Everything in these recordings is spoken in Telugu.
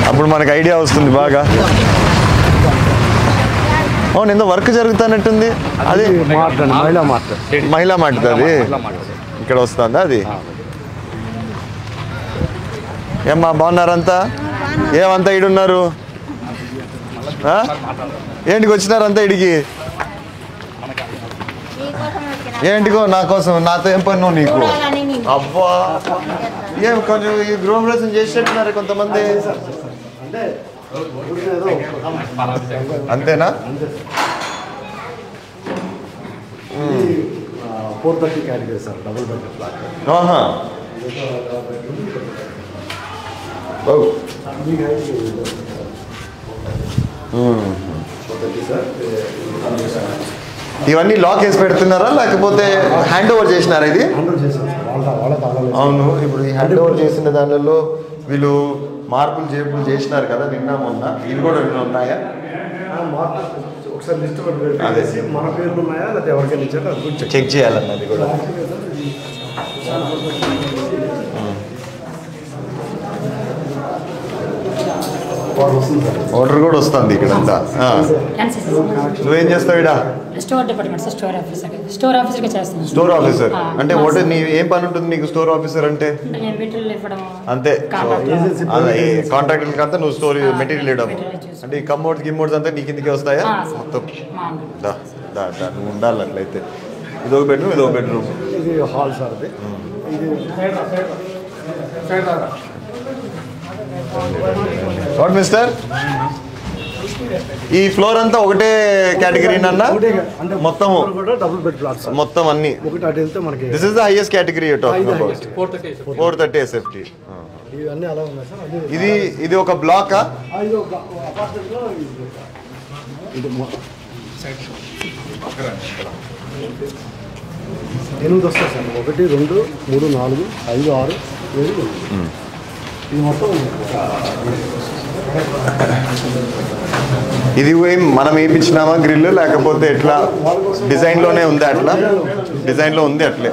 అప్పుడు మనకు ఐడియా వస్తుంది బాగా. అవును, ఎంతో వర్క్ జరుగుతున్నట్టుంది. అది మహిళా మార్ట్. అది ఇక్కడ వస్తుందా? అది ఏమ్మా బాగున్నారంతా? ఏమంతా ఈడున్నారు? ఏంటికి వచ్చినారంతా ఇడికి? ఏంటికో నా కోసం, నాతో ఏం పని నువ్వు నీకు? అబ్బా, ఏం కొంచెం ఈ గృహప్రవేశం చేసేట్టున్నారు కొంతమంది. అంతేనా? 430 category sir, double bedroom flat. ఇవన్నీ లాక్ వేసి పెడుతున్నారా లేకపోతే హ్యాండ్ ఓవర్ చేసినారా? ఇది అవును. ఇప్పుడు ఈ హ్యాండ్ ఓవర్ చేసిన దానిలో వీళ్ళు మార్పులు చేర్పులు చేసినారు కదా నిన్న మొన్న. ఇవి కూడా ఉన్నాయా? ఒకసారి లిస్ట్ పెట్టేసి మన పేర్లు ఉన్నాయా లేకపోతే ఎవరికైనా ఇచ్చారో అది కూడా చెక్ చేయాలన్నది కూడా. ఆర్డర్ కూడా వస్తుంది ఇక్కడంతా. నువ్వేం చేస్తావు ఇక్కడ? Store department sir, store officer. Store ఆఫీసర్గా చేస్తాను. స్టోర్ ఆఫీసర్ అంటే వాట్? నీ ఏం పని ఉంటుంది నీకు స్టోర్ ఆఫీసర్ అంటే? అంతే, కాంట్రాక్టర్ అంతా నువ్వు స్టోర్ మెటీరియల్ ఇవ్వడం. అంటే ఈ కమ్మోడ్స్ అంతా నీ కిందకి వస్తాయా మొత్తం? నువ్వు ఉండాలి అట్లయితే. ఇదొక బెడ్రూమ్, ఇదొక బెడ్రూమ్. ఇది హాల్ సార్. అది వాట్ మిస్టర్? ఈ ఫ్లోర్ అంతా ఒకటే కేటగిరీ అన్న? మొత్తం డబుల్ బెడ్ ఫ్లాట్స్ మొత్తం అన్ని ఒకటి అటు వెళ్తే మనకి. This is the highest category you talking about. 430 SFT. ఇవన్నీ అలా ఉన్నాయి సార్. ఇది ఒక బ్లాకా? ఇది ఒక అపార్ట్మెంట్ లో ఇది 8 వస్తాయి సార్. 1 2 3 4 5 6 7 ఇది మొత్తం. ఇది మనం వేయించినామా గ్రిల్ లేకపోతే ఎట్లా? డిజైన్లోనే ఉందా? అట్లా డిజైన్లో ఉంది అట్లే.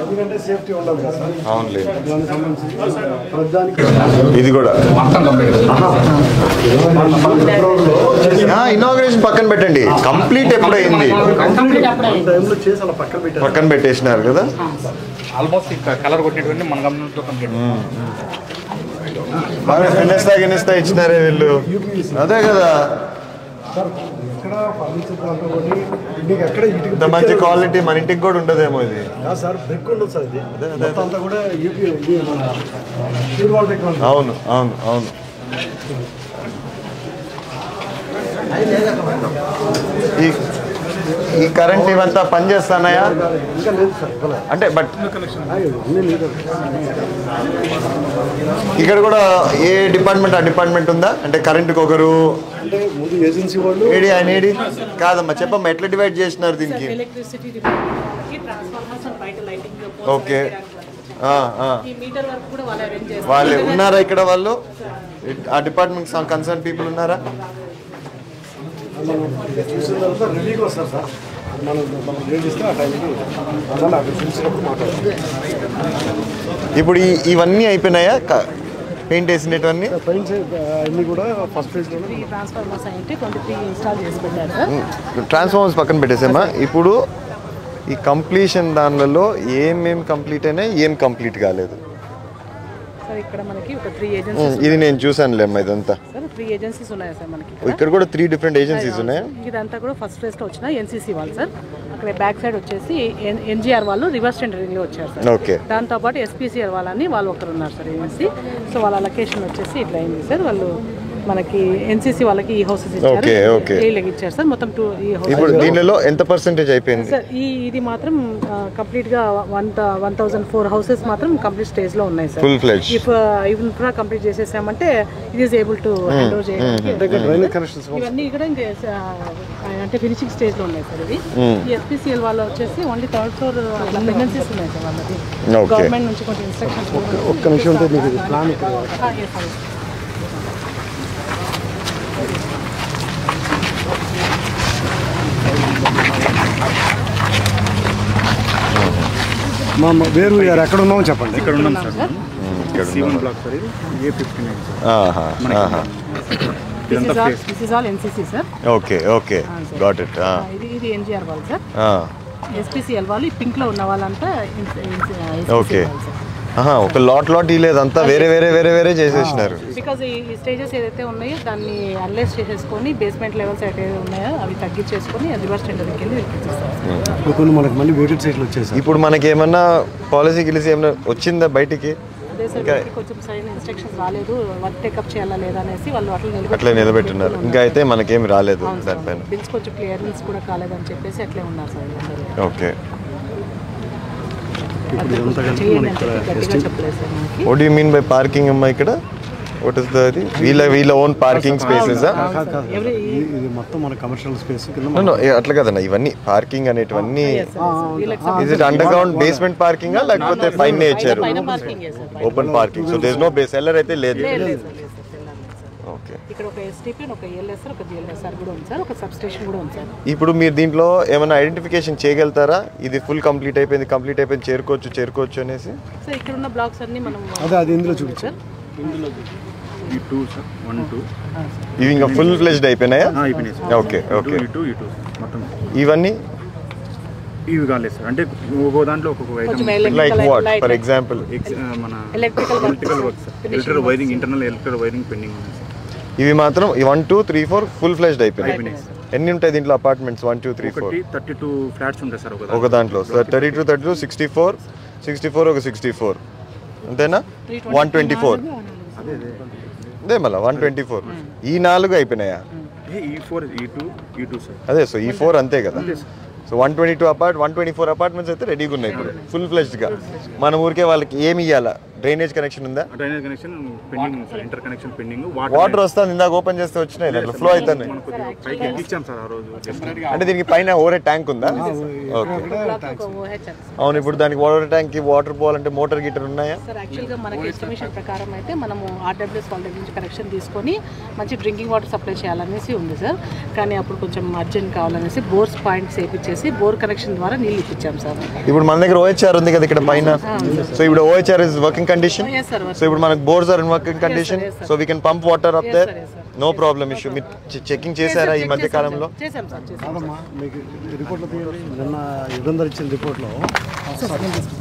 అవునులే. ఇది కూడా ఇనాగ్రేషన్ పక్కన పెట్టండి. కంప్లీట్ ఎప్పుడైంది? పక్కన పెట్టేసినారు కదా. ఆల్మోస్ట్ కలర్ కొట్టేటువంటి మన గమనంతో కంప్లీట్. బాగా ఫినిస్తా ఇచ్చినారే వీళ్ళు. అదే కదా, ఇంత మంచి క్వాలిటీ మన ఇంటికి కూడా ఉండదేమో ఇది. అవును అవును అవును. ఈ కరెంట్ ఇవంతా పనిచేస్తున్నాయా అంటే? బట్ ఇక్కడ కూడా ఏ డిపార్ట్మెంట్ ఆ డిపార్ట్మెంట్ ఉందా అంటే? కరెంట్కి ఒకరు ఏడి ఆయన ఏడి కాదమ్మా, చెప్పమ్మా ఎట్లా డివైడ్ చేసినారు దీనికి? ఓకే, వాళ్ళే ఉన్నారా ఇక్కడ? వాళ్ళు ఆ డిపార్ట్మెంట్ కన్సర్న్ పీపుల్ ఉన్నారా? ఇప్పుడు ఇవన్నీ అయిపోయినాయా? పెయింట్ వేసినవన్నీ ట్రాన్స్ఫార్మర్స్ పక్కన పెట్టేసామా? ఇప్పుడు ఈ కంప్లీషన్ దానిలో ఏమేమి కంప్లీట్ అయినాయి, ఏం కంప్లీట్ కాలేదు? ఇక్కడ మనకి ఒక 3 ఏజెన్సీస్. ఇది నేను చూసానులే అమ్మా. ఇదంతా సార్ 3 ఏజెన్సీస్ ఉన్నాయి సార్ మనకి. ఇక్కడ కూడా 3 డిఫరెంట్ ఏజెన్సీస్ ఉన్నాయి. ఇదంతా కూడా ఫస్ట్ ఫేజ్ లో వచ్చిన ఎన్సీసీ వాళ్ళు సార్. అక్కడ బ్యాక్ సైడ్ వచ్చేసి ఎన్జీఆర్ వాళ్ళు రివర్స్ టెండరింగ్ లో వచ్చారు సార్. ఓకే. దాంతో పాటు ఎస్పీసీఆర్ వాళ్ళని వాళ్ళు ఒకరు ఉన్నారు సార్ ఏజెన్సీ. సో వాళ్ళ లొకేషన్ వచ్చేసి ఇట్లా అయింది సార్. వాళ్ళు మనకి ఎన్సీసీ వాళ్ళకి ఈ హౌసెస్ ఇచ్చారు, ఇచ్చారు సార్. మొత్తం 2 ఈ హౌసెస్. ఇప్పుడు దీనిలో ఎంత పర్సెంటేజ్ అయిపోయింది సార్? ఇది మాత్రం కంప్లీట్ గా 1004 హౌసెస్ మాత్రం కంప్లీట్ స్టేజ్ లో ఉన్నాయి సార్. Full fledge. ఇఫ్ కూడా కంప్లీట్ చేసేసామంటే it is able to hand over చేయడానికి. ఇవన్నీ కూడా అంటే ఫినిషింగ్ స్టేజ్ లో ఉన్నాయి సార్. ఇది ఎస్పీసీఎల్ వాళ్ళు వచ్చేసి ఓన్లీ 3rd ఫ్లోర్ అట్లా ప్రెగ్నెన్సీస్ ఉన్నాయి సార్ వాళ్ళకి. గవర్నమెంట్ నుంచి కొంచెం ఇన్స్ట్రక్షన్స్. ఒక్క నిమిషం ఉంటే మీకు ప్లాన్ వేరు ఎక్కడ ఉన్నామో చెప్పండి. ఇక్కడ ఉన్నాం సార్. ఇక్కడ C1 బ్లాక్ సార్ ఇది A59 sir. This is all NCC sir. Okay okay got it. ఇది NGR వాళ్ళు సార్. SPCL వాళ్ళు ఈ పింక్ లో ఉన్న వాళ్ళంతా ఓకే. ఒక లాట్ లేదంతా వేరే వేరే వేరే వేరే చేసేసినారు. బికాజ్ ఈ స్టేజెస్ ఏదైతే ఉన్నాయో దాన్ని అనలైజ్ చేసేసుకొని బేస్మెంట్ లెవెల్స్ అయితే ఉన్నాయో అవి తగ్గించేసుకొని రివర్స్ టెండరింగ్కి వెళ్ళి వెళ్తారు. ఇప్పుడు కొన్ని మనకి మళ్ళీ వెయిటెడ్ సైట్లు వచ్చేసాయి. ఇప్పుడు మనకి ఏమన్నా పాలసీ గిలిసి ఏమన్నా వచ్చిందా బయటికి? అదే సార్ కొంచెం సరైన ఇన్స్ట్రక్షన్స్ రాలేదు, వర్క్ టేకప్ చేయాలా లేదా అనేసి వాళ్ళు అట్లా నిలబెట్టున్నారు. ఇంకా అయితే మనకేం రాలేదు దానిపైన. బిల్స్ కొంచెం క్లియరెన్స్ కూడా కాలేదని చెప్పేసి అట్లే ఉన్నారు సార్. ఓకే. చెప్పలేదు. What do you mean by parking అమ్మా ఇక్కడ? What is that? వీళ్ళ ఓన్ పార్కింగ్ స్పేసెస్? ఇది మొత్తం మన కమర్షియల్ స్పేస్ కింద. అట్లా కదన్నా, ఇవన్నీ పార్కింగ్ అనేటివన్నీ is it underground basement parking లేకపోతే పైన ఇచ్చారు open parking? So there is no base cellar అయితే లేదు. ఓకే. ఇక్కడ ఒక ఎస్టీపీ ఒక ఎల్ఎస్ఆర్ ఒక జిఎల్ఎస్ఆర్ కూడా ఉంది సార్, ఒక సబ్ స్టేషన్ కూడా ఉంది సార్. ఇప్పుడు మీరు దీంట్లో ఏమైనా ఐడెంటిఫికేషన్ చేయగలుగుతారా? ఇది ఫుల్ కంప్లీట్ అయిపోయింది చేరుకోవచ్చు అనేసి? సార్ ఇక్కడ ఉన్న బ్లాక్స్ అన్ని మనం అది ఇందులో చూపించారు. ఈ 2 సార్ 1 2 ఇవి ఇంకా ఫుల్ ఫ్లెజ్డ్ అయిపోయినాయా? Okay okay. మొత్తం ఇవన్నీ ఇవి కాలేదు సార్. అంటే ఒక్కో దాంట్లో ఒక్కొక్క item. Like what for example? మన electrical work sir, electrical wiring, internal electrical wiring pending ఉంది సార్. ఇవి మాత్రం 1 2 3 4 ఫుల్ ఫ్లెజ్డ్ అయిపోయినాయి. ఎన్ని ఉంటాయి దీంట్లో అపార్ట్మెంట్స్? 1 2 3 4 32 ఫ్లాట్స్ ఉంటాయి సార్ ఒక దాంట్లో. 32 64 ఒక 64 అంతేనా? 124 అదే మళ్ళీ 124. ఈ 4 అయిపోయినాయా? E4 E2 sir. అదే సో E4 అంతే కదా. సో 124 అపార్ట్మెంట్స్ అయితే రెడీగా ఉన్నాయి ఇప్పుడు ఫుల్ ఫ్లెజ్డ్గా. మన ఊరికే వాళ్ళకి ఏమి ఇవ్వాలా? డ్రైనేజ్ కనెక్షన్ ఉందా? డ్రైనేజ్ కనెక్షన్ పెండింగ్ ఉంది sir, inter connection pending. Water వస్తుంది, ఇందాక ఓపెన్ చేస్తే వచ్చినాయి, దాంట్లో ఫ్లో అవుతుంది. పైకి ఎక్కించాం సార్ ఆ రోజు. అంటే దీనికి పైన ఓవర్ ట్యాంక్ ఉందా? ఓకే. అవును. ఇప్పుడు దానికి ఓవర్ ట్యాంక్ కి వాటర్ పోవాలంటే మోటార్ గీటర్ ఉన్నాయా? సార్ యాక్చువల్గా మనకి ఎస్టిమేషన్ ప్రకారం అయితే మనము ఆర్డబ్ల్యూఎస్ వాళ్ళ దగ్గర నుంచి కనెక్షన్ తీసుకొని మంచి డ్రింకింగ్ వాటర్ సప్లై చేయాలనేసి ఉంది సార్. కానీ అప్పుడు కొంచెం అర్జెంట్ కావాలనేసి బోర్స్ పాయింట్స్ వేయించేసి బోర్ కనెక్షన్ ద్వారా నీళ్ళు ఇప్పించాం సార్. ఇప్పుడు మన దగ్గర OHR ఉంది కదా ఇక్కడ పైన. సో ఇప్పుడు OHR is working condition. So ఇప్పుడు మనకు bores are in working condition. So we can pump water up there, no problem issue. మీరు చెకింగ్ చేశారా ఈ మధ్య కాలంలో? చేసాం సార్. మీకు రిపోర్ట్లో నిన్న యుగంధర్ ఇచ్చిన రిపోర్ట్లో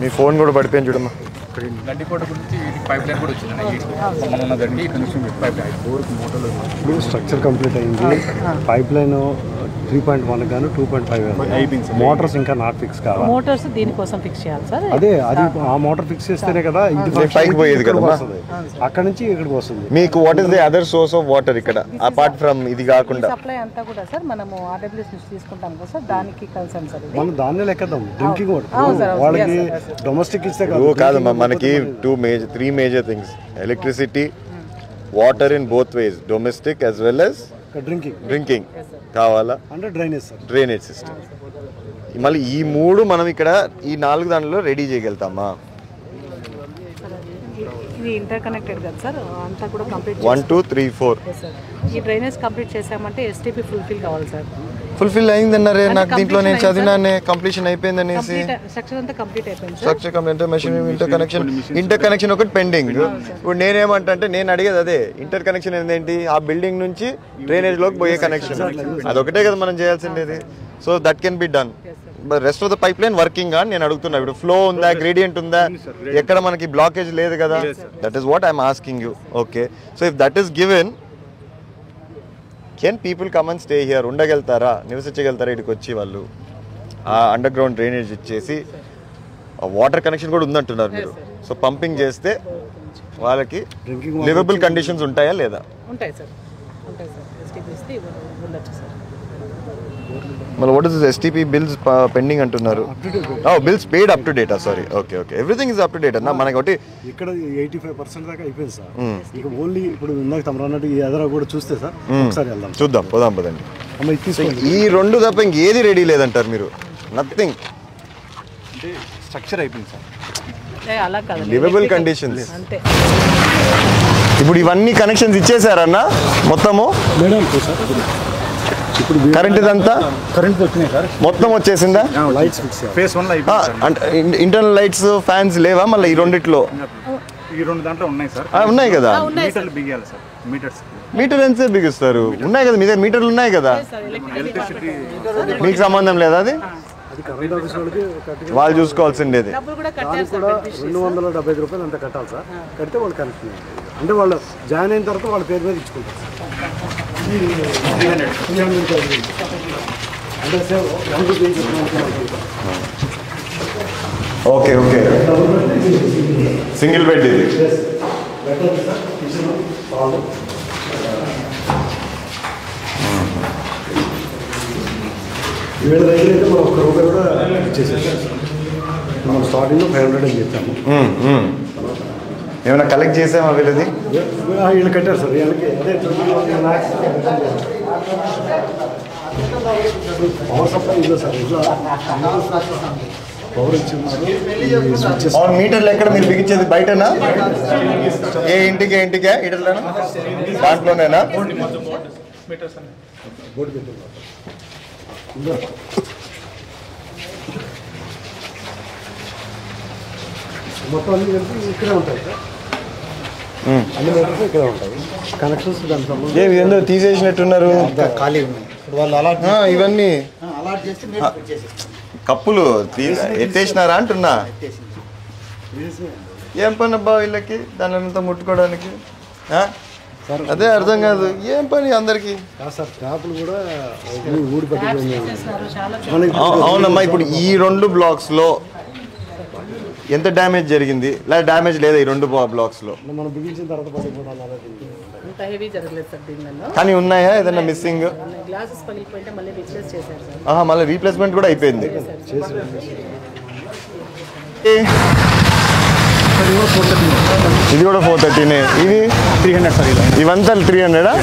మీ ఫోన్ కూడా పడిపోయింది చూడమ్మా. గడ్డికోట గురించి పైప్ లైన్ కూడా వచ్చిందండి. కనెక్షన్ పైప్ లైన్ బోర్కి మోటార్లు ఇప్పుడు స్ట్రక్చర్ కంప్లీట్ అయింది. పైప్ లైన్ 3.1 గాను 2.5 అయిపోయింది. మోటార్స్ ఇంకా నాట్ ఫిక్స్ కావాలి. మోటార్స్ దీనికోసం ఫిక్స్ చేయాలి సార్. అదే అది ఆ మోటార్ ఫిక్స్ చేస్తేనే కదా ఇది పైకి పోయేది కదా. అక్కడ నుంచి ఇక్కడికి వస్తుంది. మీకు what is the other source of water ఇక్కడ అపార్ట్ ఫ్రమ్ ఇది కాకుండా? సప్లై అంతా కూడా సార్ మనము ఆర్డబ్ల్యూఎస్ నుంచి తీసుకుంటాం కదా సార్, దానికి కన్సర్న్ సార్. మనం దాన్నే లెక్కదాం. డ్రింకింగ్ వాటర్ వాళ్ళకి డొమెస్టిక్ ఇస్తే కాదమ్మా, మనకి 3 major things: electricity, water in both ways, domestic as well as drinking కావాలా, అంటే డ్రైనేజ్ సిస్టమ్. మళ్ళీ ఈ 3 మనం ఇక్కడ ఈ 4 దానిలో రెడీ చేయగలుగుతామా? ఇది ఇంటర్ కనెక్టెడ్ కదా సార్, అంతా కూడా కంప్లీట్ 1 2 3 4. ఈ డ్రైనేజ్ కంప్లీట్ చేసామంటే ఎస్టీపీ ఫుల్ఫిల్ కావాలి సార్. ఫుల్ఫిల్ అయిందన్నారే నాకు దీంట్లో, నేను చదివినానే కంప్లీషన్ అయిపోయింది అనేసి. స్ట్రక్చర్ అంతా కంప్లీట్ అయిపోయింది. Structure complete, machinery, inter connection ఒకటి పెండింగ్. ఇప్పుడు నేనేమంటే నేను అడిగేది అదే, ఇంటర్ కనెక్షన్ ఏంటి? ఆ బిల్డింగ్ నుంచి డ్రైనేజ్ లోకి పోయే కనెక్షన్, అదొకటే కదా మనం చేయాల్సింది. So that can be done. Rest of the pipe line working అని నేను అడుగుతున్నా. ఇప్పుడు ఫ్లో ఉందా, గ్రేడియంట్ ఉందా, ఎక్కడ మనకి బ్లాకేజ్ లేదు కదా? That is what I'm asking you. Okay, so if that is given, can people come and stay here? ఉండగలుగుతారా, నివసించగలుగుతారా ఇక్కడికి వచ్చి వాళ్ళు? ఆ అండర్ గ్రౌండ్ డ్రైనేజ్ ఇచ్చేసి వాటర్ కనెక్షన్ కూడా ఉందంటున్నారు మీరు. సో పంపింగ్ చేస్తే వాళ్ళకి లివబుల్ కండిషన్స్ ఉంటాయా లేదా? ఉంటాయి సార్, ఉంటాయి సార్. ఎస్టీపీ ఇస్తే ఉండొచ్చు సార్. మళ్ళీ what is STP bills pending అంటున్నారు? Bills paid up to date? Sorry, okay okay, everything is up to date అన్న. మనకి ఒకటి ఇక్కడ 85% దాకా అయిపోయింది సార్. ఇక ఓన్లీ ఇప్పుడు ఇందాక తమరు అన్నట్టు ఈ ఎదర కూడా చూస్తే సార్ ఒకసారి వెళ్దాం, చూద్దాం, పోదాం పదండి. ఈ 2 తప్ప ఇంకేది రెడీ లేదంటారు మీరు? నథింగ్, అంటే స్ట్రక్చర్ అయిపోయింది సార్. అలా కాదు, లివబుల్ కండిషన్స్ అంతే. ఇప్పుడు ఇవన్నీ కనెక్షన్స్ ఇచ్చేసారన్నా మొత్తము? మేడం సార్ ఇప్పుడు కరెంట్ ఇదంతా కరెంట్ వచ్చినాయి సార్, మొత్తం వచ్చేసిందా? లైట్స్ ఫిక్స్ ఫేస్ 1 లో అయిపోయింది. ఇంటర్నల్ లైట్స్, ఫ్యాన్స్ లేవా మళ్ళీ ఈ రెండిట్లో? ఈ 2 దాంట్లో ఉన్నాయి సార్. ఉన్నాయి కదా, మీటర్లు బిగియాలి సార్. మీటర్ ఎంత బిగిస్తారు? ఉన్నాయి కదా మీ దగ్గర మీటర్లు ఉన్నాయి కదా, ఎలక్ట్రిసిటీ మీకు సంబంధం లేదా? అది అది కరెంట్ ఆఫీస్ వాళ్ళకి వాళ్ళు చూసుకోవాల్సిండేది. డబ్బులు కూడా దానికి కట్టారు కూడా 275 రూపాయలు అంత కట్టాలి సార్. కడితే వాళ్ళు కనెక్షన్ అంటే వాళ్ళు జాయిన్ అయిన తర్వాత వాళ్ళ పేరు మీద ఇచ్చుకుంటారు అంటే sir okay okay, single bed ఇది. వీళ్ళ దగ్గర అయితే మనం ఒక్క రూపాయి కూడా ఇచ్చేసేసాం. మనం స్టార్టింగ్లో 500 అని చెప్పాము. ఏమైనా కలెక్ట్ చేసామా వీళ్ళది? వీళ్ళు కట్టారు సార్. వీళ్ళకి అదే 20 lakhs పవర్ సప్లై ఇదో సార్. ఇట్లా పవర్ ఇచ్చి అవును, మీటర్లు ఎక్కడ మీరు బిగించేది? బయటనా? ఏ ఇంటికి ఇంటికే ఇటర్లేనా? దాంట్లోనేనా? బోర్డు పెట్టారు మొత్తం అన్ని కలిపి ఇక్కడే ఉంటాయి సార్. అన్ని మీటర్స్ ఇక్కడే ఉంటాయి. కనెక్షన్స్ దానికి సంబంధించి ఏమి ఏందో తీసేసినట్టున్నారు ఖాళీ ఉన్నాయి. ఇప్పుడు వాళ్ళు అలాట్ ఇవన్నీ అలాట్ చేస్తే మీరు చేసేస్తారు. కప్పులు ఎత్తేసినారా అంటున్నా. ఏం పని అబ్బా వీళ్ళకి దానితో ముట్టుకోవడానికి? అదే అర్థం కాదు, ఏం పని అందరికి? సార్ ట్యాపులు కూడా ఊడి పట్టిపోయింది. అవునమ్మా, ఇప్పుడు ఈ 2 బ్లాక్స్లో ఎంత డ్యామేజ్ జరిగింది? లేదా డ్యామేజ్ లేదా ఈ 2 బ్లాక్స్లో? మనం బిగించిన తర్వాత పడిపోవడం అంత హెవీ జరగలేదు సార్ దీనిలో. కానీ ఉన్నాయా ఏదైనా మిస్సింగ్? గ్లాసెస్ పగిలిపోయింటే మళ్ళీ రీప్లేస్ చేశారు సార్. మళ్ళీ రీప్లేస్మెంట్ కూడా అయిపోయింది. ఇది కూడా 430. ఇది 300 సార్. ఇవంతా 300.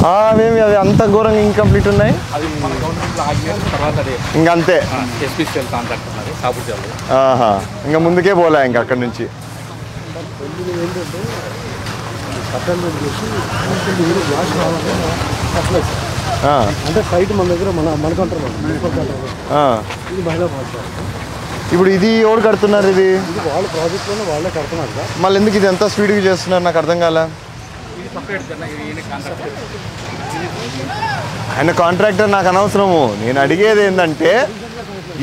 అవేమి అవి అంత ఘోరంగా ఇన్కంప్లీట్ ఉన్నాయి. అది మన గవర్నమెంట్ ఆగిన తర్వాత అదే ఇంకంతే. ఎస్పీసీఎల్ కాంట్రాక్ట్ ఉన్నది సాబుజాలు. ఇంకా ముందుకే పోలే ఇంకా అక్కడి నుంచి. ఏంటంటే సప్లైమెంట్ చేసి గ్లాస్ రావాలని సప్లై అంటే సైట్ మన దగ్గర మన కంట్రోల్ ఇది మహిళా పాఠశాల. ఇప్పుడు ఇది ఎవరు కడుతున్నారు? ఇది వాళ్ళ ప్రాజెక్ట్లోనే వాళ్ళే కడుతున్నారు సార్. మళ్ళీ ఎందుకు ఇది ఎంత స్పీడ్గా చేస్తున్నారు నాకు అర్థం కాల. ఇది సపరేట్ సార్. ఇది కాంట్రాక్ట్. ఆయన కాంట్రాక్టర్ నాకు అనవసరము. నేను అడిగేది ఏంటంటే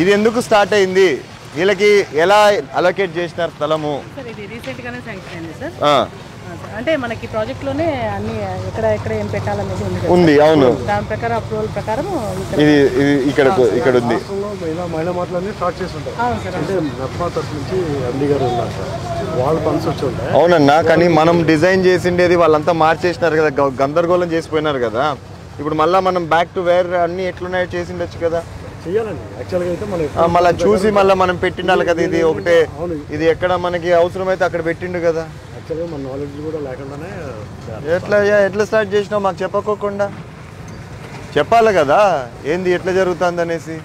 ఇది ఎందుకు స్టార్ట్ అయింది, వీళ్ళకి ఎలా అలొకేట్ చేసినారు స్థలము? సార్ ఇది రీసెంట్గానే శాంక్షన్ అయింది సార్. అంటే మనకి ప్రాజెక్ట్లోనే అన్ని ఎక్కడ ఏం పెట్టాలనేది ఉంది. అవును, దాని ప్రకారం అప్రూవల్ ప్రకారం ఇది ఇక్కడ ఉంది. మహిళా మాటలన్నీ స్టార్ట్ చేసి ఉంటారు. అవును సార్. అంటే మెప్మా తరఫు నుంచి ఎండి గారు ఉన్నారు సార్. వాళ్ళ పనులు వచ్చి ఉంటాయి. అవునన్నా, కానీ మనం డిజైన్ చేసిండేది వాళ్ళంతా మార్చేసినారు కదా, గందరగోళం చేసిపోయినారు కదా. ఇప్పుడు మళ్ళీ మనం బ్యాక్ టు వేర్ అన్ని ఎట్లున్నాయో చేసిండొచ్చు కదా. చెయ్యాలండి యాక్చువల్గా అయితే మళ్ళీ చూసి మళ్ళీ మనం పెట్టిండాలి కదా. ఇది ఒకటే, ఇది ఎక్కడ మనకి అవసరమైతే అక్కడ పెట్టిండు కదా. యాక్చువల్గా మన నాలెడ్జ్ కూడా లేకుండానే ఎట్లా స్టార్ట్ చేసినావు మాకు చెప్పకోకుండా? చెప్పాలి కదా ఏంది ఎట్లా జరుగుతుంది అనేసి.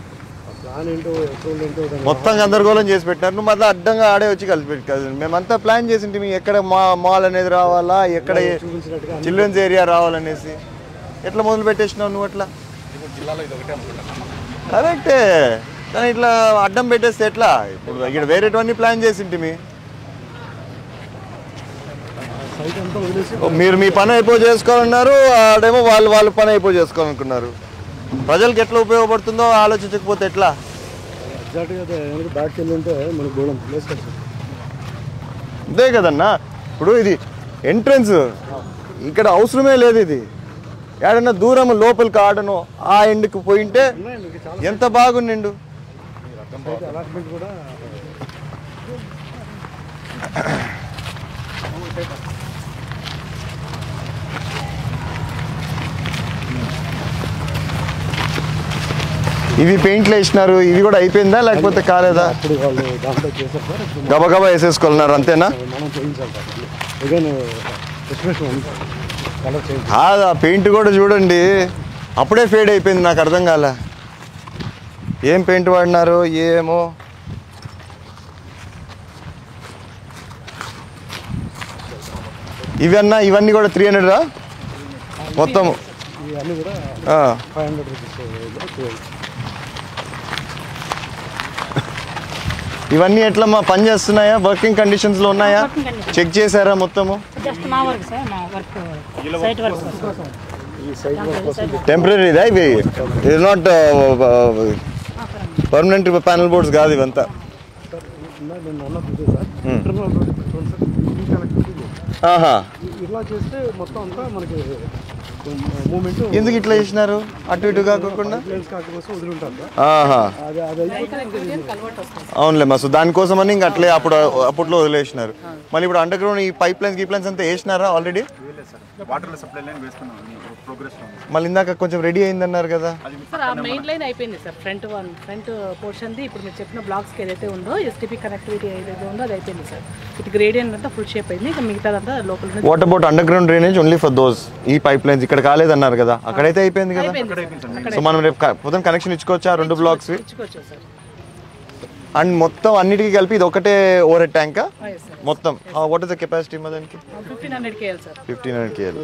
ప్లాన్ ఏంటో ఎప్పుడు ఏంటో మొత్తం గందరగోళం చేసి పెట్టినారు. నువ్వు మళ్ళీ అడ్డంగా ఆడే వచ్చి కలిసి పెట్టి మేమంతా ప్లాన్ చేసింటి మీ ఎక్కడ మాల్ అనేది రావాలా, ఎక్కడ చిల్డ్రన్స్ ఏరియా రావాలనేసి. ఎట్లా మొదలు పెట్టేసినావు నువ్వు? అట్లా జిల్లాలో ఇది ఒకటే అనుకుంటున్నాను. కరెక్టే, కానీ ఇట్లా అడ్డం పెట్టేస్తే ఎట్లా? ఇప్పుడు ఇక్కడ వేరేటివన్నీ ప్లాన్ చేసింటి మీ. సైట్ అంతా వదిలేసి మీరు మీ పని అయిపో చేసుకోవాలన్నారు, ఆడేమో వాళ్ళ పని అయిపో చేసుకోవాలనుకున్నారు. ప్రజలకు ఎట్లా ఉపయోగపడుతుందో ఆలోచించకపోతే ఎట్లా? ఎగ్జాక్ట్గా బ్యాక్ వెళ్ళి ఉంటే మనకు గోళం ప్లేస్ కదా. అంతే కదన్నా. ఇప్పుడు ఇది ఎంట్రన్స్, ఇక్కడ అవసరమే లేదు. ఇది ఏడన్నా దూరం లోపలికి ఆడను ఆ ఎండ్కి పోయింటే ఎంత బాగుండు. అలాట్మెంట్ కూడా ఇవి పెయింట్లు వేసినారు, ఇవి కూడా అయిపోయిందా లేకపోతే కాలేదా? ఇప్పుడు వాళ్ళు దాంట్లో చేశారు సార్. గబగబా వేసేసుకున్నారు అంతేనా? మనం చేయించాలి సార్. again ఎక్స్ప్రెషన్ ఉంది సార్. కలర్ చేంజ్ కాదు, ఆ పెయింట్ కూడా చూడండి అప్పుడే ఫేడ్ అయిపోయింది. నాకు అర్థం కాలే ఏం పెయింట్ వాడినారో ఏమో. ఇవన్నీ కూడా 300 మొత్తం. ఇవన్నీ కూడా 500 రూపీస్. ఇవన్నీ ఎట్లా పని చేస్తున్నాయా? వర్కింగ్ కండిషన్స్ లో ఉన్నాయా? చెక్ చేశారా మొత్తము? జస్ట్ మా వర్క్ సార్, మా వర్క్ సైట్ వర్క్ టెంపరీ ఇదా ఇవి? ఇది నాట్ పర్మనెంట్ ప్యానల్ బోర్డ్స్ కాదు ఇవంతా. ఇలా చేస్తే మొత్తం అంతా మనకి మూమెంట్ ఎందుకు ఇట్లా చేసినారు? అటు ఇటు కాకుండా అవునులేమ్మా. సో దానికోసమని ఇంకా అట్లే అప్పట్లో వదిలేసినారు. మళ్ళీ ఇప్పుడు అండర్ గ్రౌండ్ ఈ పైప్ లైన్స్ అంతా వేసినారా ఆల్రెడీ? మళ్ళీ ఇందాక కొంచెం రెడీ అయిందన్నారు కదా సార్. ఆ మెయిన్ లైన్ అయిపోయింది సార్. ఫ్రంట్ పోర్షన్ది ఇప్పుడు మీరు చెప్పిన బ్లాక్స్కి ఏదైతే ఉందో ఎస్టీపీ కనెక్టివిటీ ఏదైతే ఉందో అది అయిపోయింది సార్. ఇటు గ్రేడియంట్ అంతా ఫుల్ షేప్ అయింది. ఇంకా మిగతాదంతా లోపల. What about under ground drainage only for those ఈ పైప్ లైన్స్ ఇక్కడ కాలేదన్నారు కదా, అక్కడైతే అయిపోయింది కదా. సో మనం రేపు పొద్దున కనెక్షన్ ఇచ్చుకోవచ్చా 2 బ్లాక్స్? ఇచ్చుకోవచ్చు సార్. అండ్ మొత్తం అన్నిటికీ కలిపి ఇది ఒకటే ఓవర్ హెడ్ ట్యాంక్ మొత్తం? వాట్ ఇస్ ద కెపాసిటీ దానికి? 1500 KL sir. 1500 KL.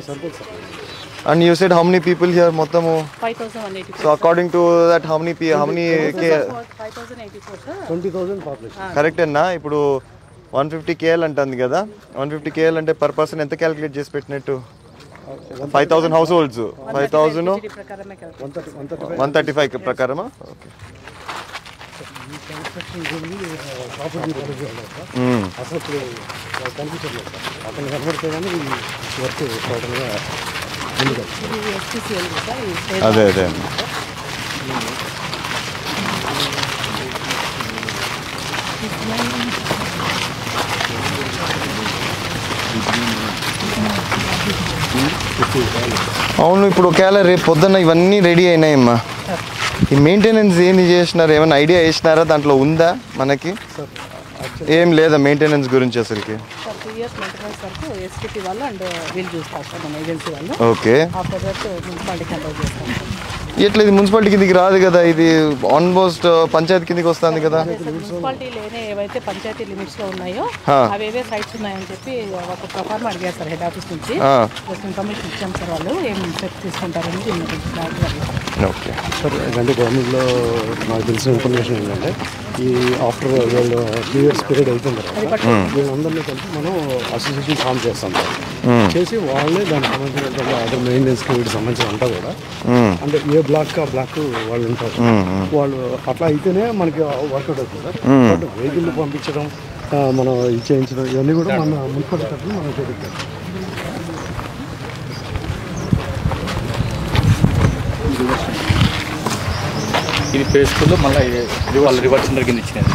And you said how many people here మొత్తం? 5184. So according to that how many KL? 5084 sir. 20,000 population. Correct అన్నా. ఇప్పుడు 150 KL అంటుంది కదా. 150 KL అంటే పర్ పర్సన్ ఎంత క్యాలిక్యులేట్ చేసి పెట్టినట్టు? 5000 హౌస్ హోల్డ్స్. 5000 135 ప్రకారమా? ఓకే. అసలు కనిపించట్లేదు సార్. అతను కనబడితే కానీ వర్క్ టోటల్గా అదే అదే. అవును. ఇప్పుడు ఒకవేళ రేపు పొద్దున్న ఇవన్నీ రెడీ అయినాయమ్మా, ఈ మెయింటెనెన్స్ ఏంది చేసినారు? ఏమైనా ఐడియా వేసినారా? దాంట్లో ఉందా మనకి? ఏం లేదా మెయింటెనెన్స్ గురించి అసలుకి? 2 years మెయింటెనెన్స్ వరకు ఎస్టీపీ వాళ్ళు అండ్ వీళ్ళు చూస్తారు సార్, మన ఏజెన్సీ వాళ్ళు. Okay. After that municipality control చేస్తాం. ఎట్లా ఇది మున్సిపాలిటీ కిందికి రాదు కదా, ఇది ఆల్మోస్ట్ పంచాయతీ కిందికి వస్తుంది కదా. మున్సిపాలిటీ లేని ఏవైతే పంచాయతీ లిమిట్స్ లో ఉన్నాయో అవేవే సైట్స్ ఉన్నాయని చెప్పి ఒక ప్రకారం అడిగారు సార్ హెడ్ ఆఫీస్ నుంచి. ఇన్ఫర్మేషన్ ఇచ్చాం సార్. వాళ్ళు ఏం స్టెప్స్ తీసుకుంటారని ఓకే సార్. అంటే గవర్నమెంట్లో నాకు తెలిసిన ఇన్ఫర్మేషన్ ఏంటంటే ఈ ఆఫ్టర్ వీళ్ళు 2 years పీరియడ్ అయిపోయిన తర్వాత వీళ్ళందరినీ కలిపి మనం అసోసియేషన్ ఫామ్ చేస్తాం సార్. చేసి వాళ్ళే దానికి సంబంధించిన అదర్ మెయింటెనెన్స్కి వీటికి సంబంధించిన అంతా కూడా అంటే ఏ బ్లాక్ ఆ బ్లాక్ వాళ్ళు ఉంటారు. వాళ్ళు అట్లా అయితేనే మనకి వర్కౌట్ అవుతుంది సార్. బట్ వెహికల్ పంపించడం, మనం ఇది చేయించడం ఇవన్నీ కూడా మన మున్సిపల్ తరఫున మనం చేయించాం. ఇది పేస్కుల్లో మళ్ళీ ఇది వాళ్ళు రివర్స్ సెంటర్ కింద ఇచ్చినది.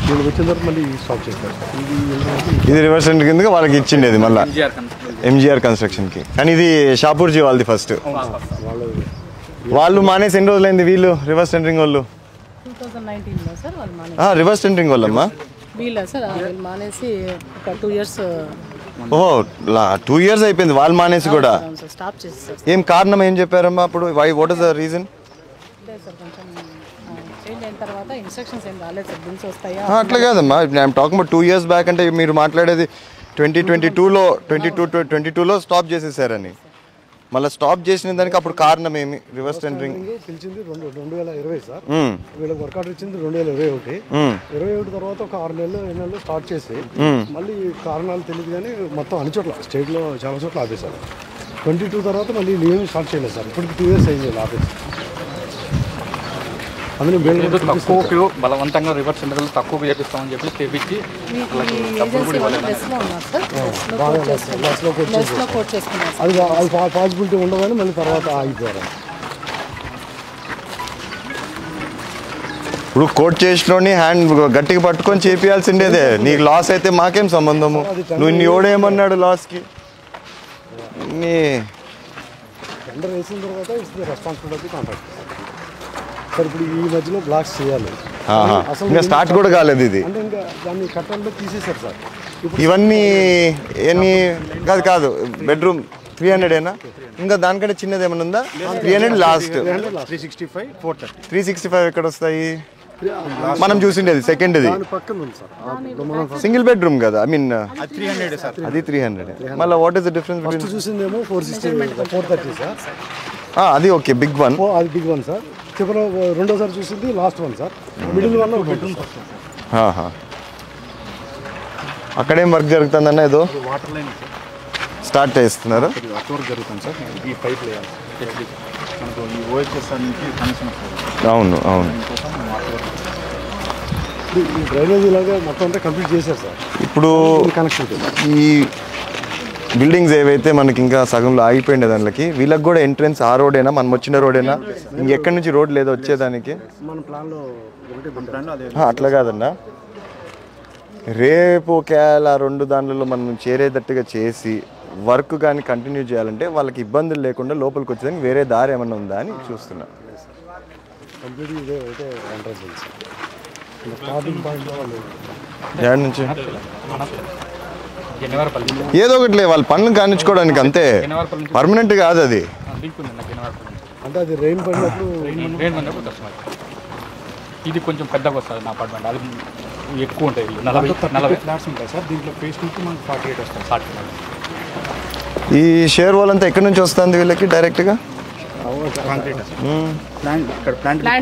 వీళ్ళు వచ్చిన తర్వాత మళ్ళీ స్టాప్ చేస్తారు. ఇది రివర్స్ సెంటర్ కింద వాళ్ళకి ఇచ్చిండేది మళ్ళీ ఎంజీఆర్ కన్స్ట్రక్షన్కి. కానీ ఇది షాపూర్జీ వాళ్ళది ఫస్ట్. వాళ్ళు మానేసి ఎన్ని రోజులైంది వీళ్ళు రివర్స్ సెంటరింగ్ వాళ్ళు? 2019లో సార్ వాళ్ళు మానేసి. రివర్స్ సెంటరింగ్ వాళ్ళమ్మా వీళ్ళ సార్ వీళ్ళు మానేసి ఒక 2 years. ఓహో 2 years అయిపోయింది వాళ్ళు మానేసి కూడా. స్టాప్ చేస్తారు. ఏం కారణం ఏం చెప్పారమ్మా అప్పుడు? What is the reason? Sir కొంచెం చేంజ్ అయిన తర్వాత ఇన్స్ట్రక్షన్స్ ఏం రాలేదు సార్. బిల్స్ వస్తాయా? అట్లా కాదమ్మా. I'm talking about 2 years back. అంటే మీరు మాట్లాడేది 2022లో స్టాప్ చేసేసారని. మళ్ళీ స్టాప్ చేసిన దానికి అప్పుడు కారణం ఏమి? రివర్స్ టెండరింగ్ పిలిచింది 2020 సార్. వీళ్ళకి వర్క్ ఆర్డర్ ఇచ్చింది 2021. 21 తర్వాత ఒక 6 నెలలు 7 నెలలు స్టార్ట్ చేసి మళ్ళీ కారణాలు తెలియదు కానీ మొత్తం అన్ని చోట్ల స్టేట్లో చాలా చోట్ల ఆపేశారు. 22 తర్వాత మళ్ళీ లీవ్ స్టార్ట్ చేయలేదు సార్. ఇప్పటికి 2 years అయింది ఆపేసి. అందులో తక్కువ బలవంతంగా రివర్స్ సెంటర్లు తక్కువ చేపిస్తామని చెప్పి తెప్పించి అది పాసిబిలిటీ ఉండదని మళ్ళీ తర్వాత ఆగిపోయారు. ఇప్పుడు కోట్ చేసినోని హ్యాండ్ గట్టిగా పట్టుకొని చేపియాల్సిండేదే. నీకు లాస్ అయితే మాకేం సంబంధము? నువ్వు నీ ఓడేమన్నాడు లాస్కి? టెండర్ వేసిన తర్వాత ఇస్తుంది రెస్పాన్సిబిలిటీ కాంట్రాక్ట్ సార్. ఇప్పుడు ఈ మధ్యలో బ్లాక్స్ చేయాలి. ఇంకా స్టార్ట్ కూడా కాలేదు ఇది. అంటే ఇంకా దాన్ని కట్టడంలో తీసేశారు సార్. ఇవన్నీ ఎన్ని కాదు బెడ్రూమ్ 300ఏనా? ఇంకా దానికంటే చిన్నది ఏమైనా ఉందా? 300 లాస్ట్. 365 430. 365 ఎక్కడ వస్తాయి? మనం చూసిండేది సెకండ్ది సింగిల్ బెడ్రూమ్ కదా. ఐ మీన్ అది 300. మళ్ళీ వాట్ ఈస్ ద డిఫరెన్స్? చూసిందేమో 460 430 సార్. అది ఓకే బిగ్ వన్. అది బిగ్ వన్ సార్. చివరి రెండోసారి చూసింది last one sir. Middle one ఒక బెడ్రూమ్. అక్కడేం వర్క్ జరుగుతుందన్న? ఏదో వాటర్ లైన్ స్టార్ట్ చేస్తున్నారు. అట్ వర్క్ జరుగుతుంది సార్. ఈ పైప్ వేయాలి మనకు ఈ ఓహెచ్ఎస్ నుంచి కనెక్షన్ వస్తుంది. అవును అవును. ఈ డ్రైనేజ్ ఇలాగా మొత్తం అంతా కంప్లీట్ చేశారు సార్. ఇప్పుడు కనెక్షన్ ఈ బిల్డింగ్స్ ఏవైతే మనకి ఇంకా సగంలో ఆగిపోయిండే దానికి వీళ్ళకి కూడా ఎంట్రెన్స్ ఆ రోడేనా, మనం వచ్చిన రోడేనా? ఇంకెక్కడి నుంచి రోడ్ లేదా వచ్చేదానికి? మన ప్లాన్లో అట్లా కాదన్నా, రేపు ఒకవేళ 2 దానిలో మనం చేరేటట్టుగా చేసి వర్క్ కానీ కంటిన్యూ చేయాలంటే వాళ్ళకి ఇబ్బందులు లేకుండా లోపలికి వచ్చేదానికి వేరే దారి ఏమన్నా ఉందా అని చూస్తున్నా. కంప్లీట్ ఇదే అయితే ఎంట్రన్స్ స్టార్టింగ్ పాయింట్లో వాళ్ళు ఏడు నుంచి గెన్నవారపల్లి ఏదో ఒకటి వాళ్ళ పనులు కానిచ్చుకోవడానికి అంతే, పర్మనెంట్ కాదు అది. లింక్ ఉంది గెన్నవారపల్లి. అంటే అది రెయిన్ పడినప్పుడు రెయిన్ పడినప్పుడు కష్టం. ఇది కొంచెం పెద్దగా వస్తుంది నా అపార్ట్మెంట్. అది ఎక్కువ ఉంటాయి. 40 ఫ్లాట్స్ ఉంటాయి సార్. దీంట్లో ఫేస్ నుంచి మనకు 48 వస్తాయి. 40. ఈ షేర్ వాల్ అంతా ఎక్కడి నుంచి వస్తుంది వీళ్ళకి డైరెక్ట్గా? ప్లాంట్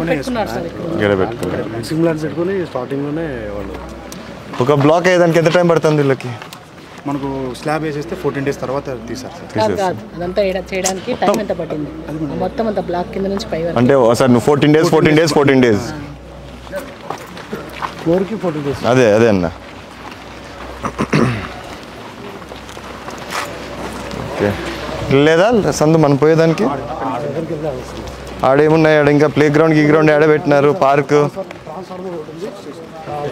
పెట్టుకున్నారు సార్ ఇక్కడ. సిమ్లాండ్స్ పెట్టుకొని స్టార్టింగ్లోనే వాళ్ళు ఒక బ్లాక్ అయ్యేదానికి ఎంత టైం పడుతుంది వీళ్ళకి? మనకు స్లాబ్ వేసేస్తే 14 days తర్వాత తీసారు సార్. కాదు అదంతా చేయడానికి టైం ఎంత పట్టింది? మొత్తం అంత బ్లాక్ కింద నుంచి పై వరకు అంటే సార్ నువ్వు 14 days ఫ్లోర్కి 40 days. అదే అన్న. ఓకే, లేదా సందు మనం పోయేదానికి ఆడేమున్నాయి? ఆడ ఇంకా ప్లే గ్రౌండ్ గ్రౌండ్ ఆడ పెట్టినారు, పార్క్. ట్రాన్స్ఫార్మర్ ఒకటి ఉంది,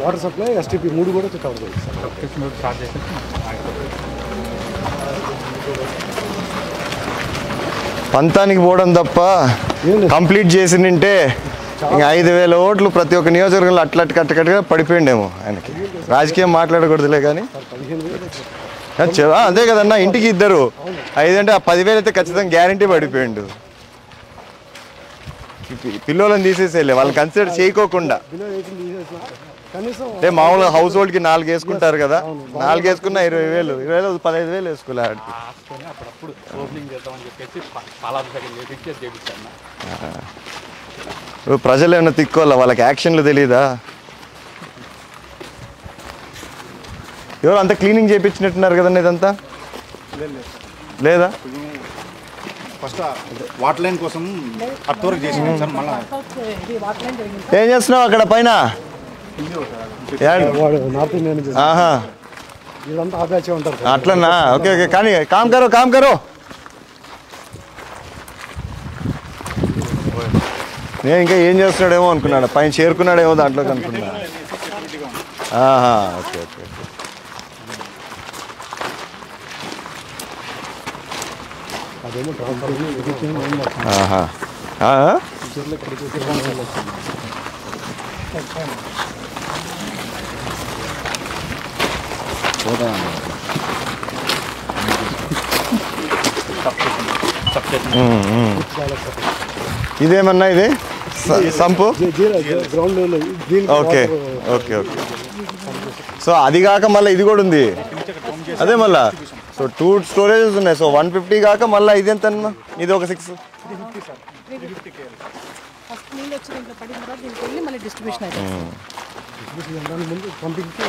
వాటర్ సప్లై, ఎస్టీపీ 3 కూడా కవర్ చేస్తారు. స్టార్ట్ చేసి పంతానికి పోవడం తప్ప కంప్లీట్ చేసి నింటే ఇంకా 5,000 ఓట్లు ప్రతి ఒక్క నియోజకవర్గంలో అట్లా పడిపోయిండేమో ఆయనకి. రాజకీయం మాట్లాడకూడదులే కానీ అంతే కదన్నా. ఇంటికి 2 5 అంటే ఆ 10,000 అయితే ఖచ్చితంగా గ్యారంటీ పడిపోయిండు. పిల్లలను తీసేసేలే, వాళ్ళని కన్సిడర్ చేయకోకుండా. అంటే మామూలుగా హౌస్ హోల్డ్కి 4 వేసుకుంటారు కదా, 4 వేసుకున్నా 20,000 15,000 వేసుకోలే ఆడికి. అప్పుడప్పుడు ఓపెనింగ్ చేద్దామని చెప్పేసి పాలాభిషేకం చేయించాను. ప్రజలు ఏమైనా తిక్కోవాలా? వాళ్ళకి యాక్షన్లు తెలీదా? ఎవరు అంతా క్లీనింగ్ చేయించినట్టున్నారు కదండి ఇదంతా, లేదా? ఫస్ట్ వాటర్ లైన్ కోసం అట్ వర్క్ చేసినాం సార్. మళ్ళీ ఏం చేస్తున్నావు అక్కడ పైన? నార్త్ ఇండియా నుంచి వీళ్ళంతా ఆపేచే ఉంటారు. అట్లన్నా? ఓకే ఓకే, కానీ కామ్ కరో. నేను ఇంకా ఏం చేస్తున్నాడేమో అనుకున్నాడు, పైన చేరుకున్నాడేమో దాంట్లోకి అనుకున్నా. Okay okay. అదేమో ట్రాన్స్ఫార్మర్ ఇదేమన్నా ఇది sump? Ground level. Okay okay okay. So అది కాక మళ్ళీ ఇది కూడా ఉంది. అదే మళ్ళా సో 2 స్టోరేజెస్ ఉన్నాయి. సో 150 కాక మళ్ళీ ఇది ఎంత? ఇది ఒక 6. ఫస్ట్ నీళ్ళు వచ్చి దీంట్లో పడిన తర్వాత దీనికి వెళ్ళి మళ్ళీ డిస్ట్రిబ్యూషన్ అవుతుంది. ముందు పంపింగ్కి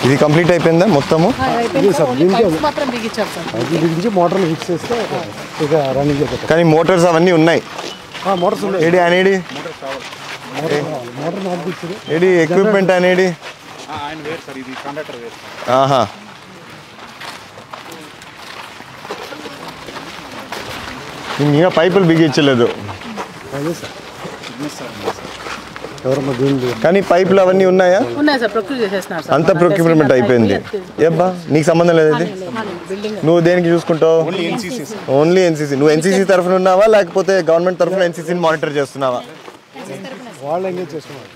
ఇది కంప్లీట్ అయిపోయిందా మొత్తము? మాత్రం బిగించారు సార్. అది బిగించి మోటార్లు ఫిక్స్ చేస్తే ఇక రన్నింగ్ అయిపోతాయి. కానీ మోటార్స్ అవన్నీ ఉన్నాయి. మోటార్స్ ఉన్నాయి. ఏడి అనేది మోటార్ మార్పించారు. ఏడి ఎక్విప్మెంట్ అనేది? ఆయన వేరు సార్, ఇది కాంట్రాక్టర్ వేరు. ఆహా. ఇంకా పైపులు బిగించలేదు అదే సార్ ఎవరమ్మా దీని కానీ పైపులు అవన్నీ ఉన్నాయా? ఉన్నాయి సార్, ప్రొక్యూర్ చేసేస్తున్నారు సార్. అంతా ప్రొక్యూర్మెంట్ అయిపోయింది. ఏబ్బా నీకు సంబంధం లేదు ఇది? నువ్వు దేనికి చూసుకుంటావు? Only NCC. నువ్వు ఎన్సీసీ తరఫున ఉన్నావా లేకపోతే గవర్నమెంట్ తరఫున ఎన్సీసీని మానిటర్ చేస్తున్నావా? వాళ్ళు ఎంగేజ్ చేస్తున్నారు.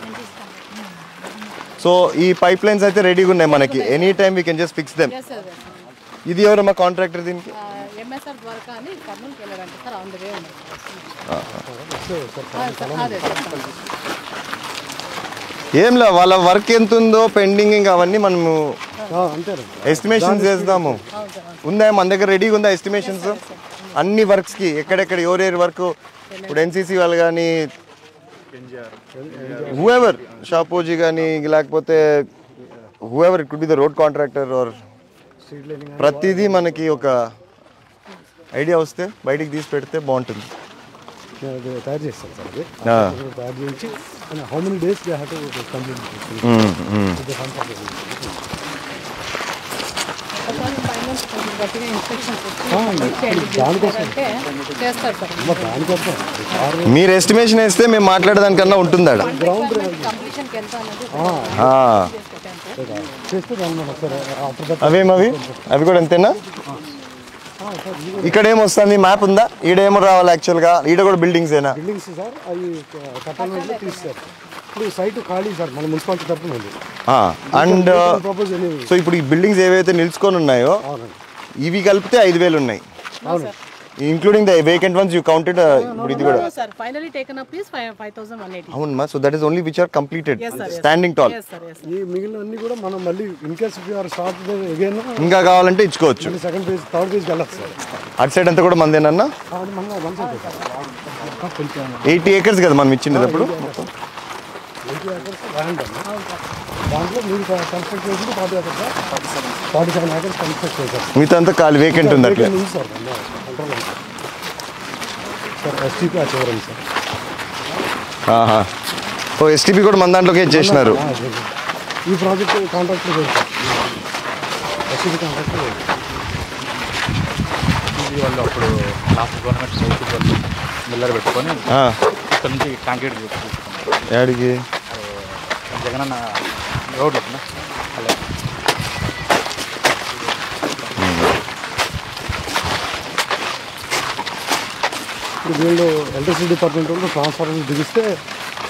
సో ఈ పైప్ లైన్స్ అయితే రెడీగా ఉన్నాయి మనకి. Any time we can just fix them. ఇది ఎవరమ్మా కాంట్రాక్టర్ దీనికి? ఎంఎస్ఆర్ ద్వారా అని కర్నూలుకి వెళ్ళారంటే సార్ ఆన్ ద వే ఉన్నారు. ఏం లే వాళ్ళ వర్క్ ఎంత ఉందో పెండింగ్ ఇంకా అవన్నీ మనము అంతే ఎస్టిమేషన్స్ చేద్దాము. ఉందా మన దగ్గర రెడీగా ఉందా ఎస్టిమేషన్స్ అన్ని వర్క్స్కి? ఎక్కడెక్కడ ఎవరెవరి వర్క్ ఇప్పుడు ఎన్సీసీ వాళ్ళు కానీ హూఎవర్ షాపోజీ కానీ లేకపోతే whoever it could be the road contractor or ప్రతిదీ మనకి ఒక ఐడియా వస్తే బయటికి తీసి పెడితే బాగుంటుంది. తయారు చేస్తాను సార్ అది తయారు చేయించి how many days they have to complete దానికోసం మీరు ఎస్టిమేషన్ వేస్తే మేము మాట్లాడేదానికన్నా ఉంటుంది ఆడ. చేస్తే దాన్ని మనం ఒకసారి ఆఫ్టర్ దట్ అవి కూడా అంతేనా? ఇక్కడ ఏమొస్తుంది మ్యాప్ ఉందా? ఈడేమో రావాలి యాక్చువల్గా? ఈడ కూడా బిల్డింగ్స్ ఏనా? బిల్డింగ్స్ సార్ అవి కట్టాలంటే తీస్తారు. ఇప్పుడు సైట్ ఖాళీ సార్ మన మున్సిపాలిటీ తరఫున ఉంది. అండ్ ప్రపోజ్ సో ఇప్పుడు ఈ బిల్డింగ్స్ ఏవైతే నిలుచుకొని ఉన్నాయో ఇవి కలిపితే 5,000 ఉన్నాయి, including the vacant ones you counted. ఇప్పుడు ఇది కూడా అవును మా. So that is only which are completed standing tall. ఈ మిగిలిన అన్ని కూడా మనం మళ్ళీ in case or start again ఇంకా కావాలంటే ఇచ్చుకోవచ్చు. సెకండ్ ఫేజ్ థర్డ్ ఫేజ్కి వెళ్ళచ్చు సార్. అటు సైడ్ అంతా కూడా మందేనన్నా? 80 acres కదా మనం ఇచ్చింది అప్పుడు. 80 acres ల్యాండ్ అన్న. దాంట్లో మీరు కన్స్ట్రక్ట్ చేసింది 47 acres కన్స్ట్రక్ట్ చేశారు. మిగతా అంతా ఖాళీ వేకెంట్ ఉంది అట్లా సార్. సార్ ఎస్టీపీ వచ్చేవారండి సార్. ఓ ఎస్టీపీ కూడా మన దాంట్లోకి చేసినారు. ఈ ప్రాజెక్ట్ కాంట్రాక్ట్ చేశారు. ఎస్టీపీ కాంట్రాక్ట్ ఇది వాళ్ళు అప్పుడు లాస్ట్ గవర్నమెంట్ సైట్ వాళ్ళు మిల్లర్ పెట్టుకొని ఇక్కడ నుంచి కాంక్రీట్ తీసుకున్నాం. యాడికి? జగనన్న రోడ్లు అలా ఇప్పుడు వీళ్ళు ఎలక్ట్రిసిటీ డిపార్ట్మెంట్ వాళ్ళు ట్రాన్స్ఫార్మర్ బిగిస్తే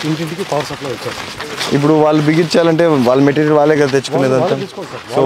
ఇంటింటికి పవర్ సప్లై వచ్చేస్తుంది. ఇప్పుడు వాళ్ళు బిగించాలంటే వాళ్ళ మెటీరియల్ వాళ్ళే కదా తెచ్చుకునేదంతా. తీసుకోండి సార్. సో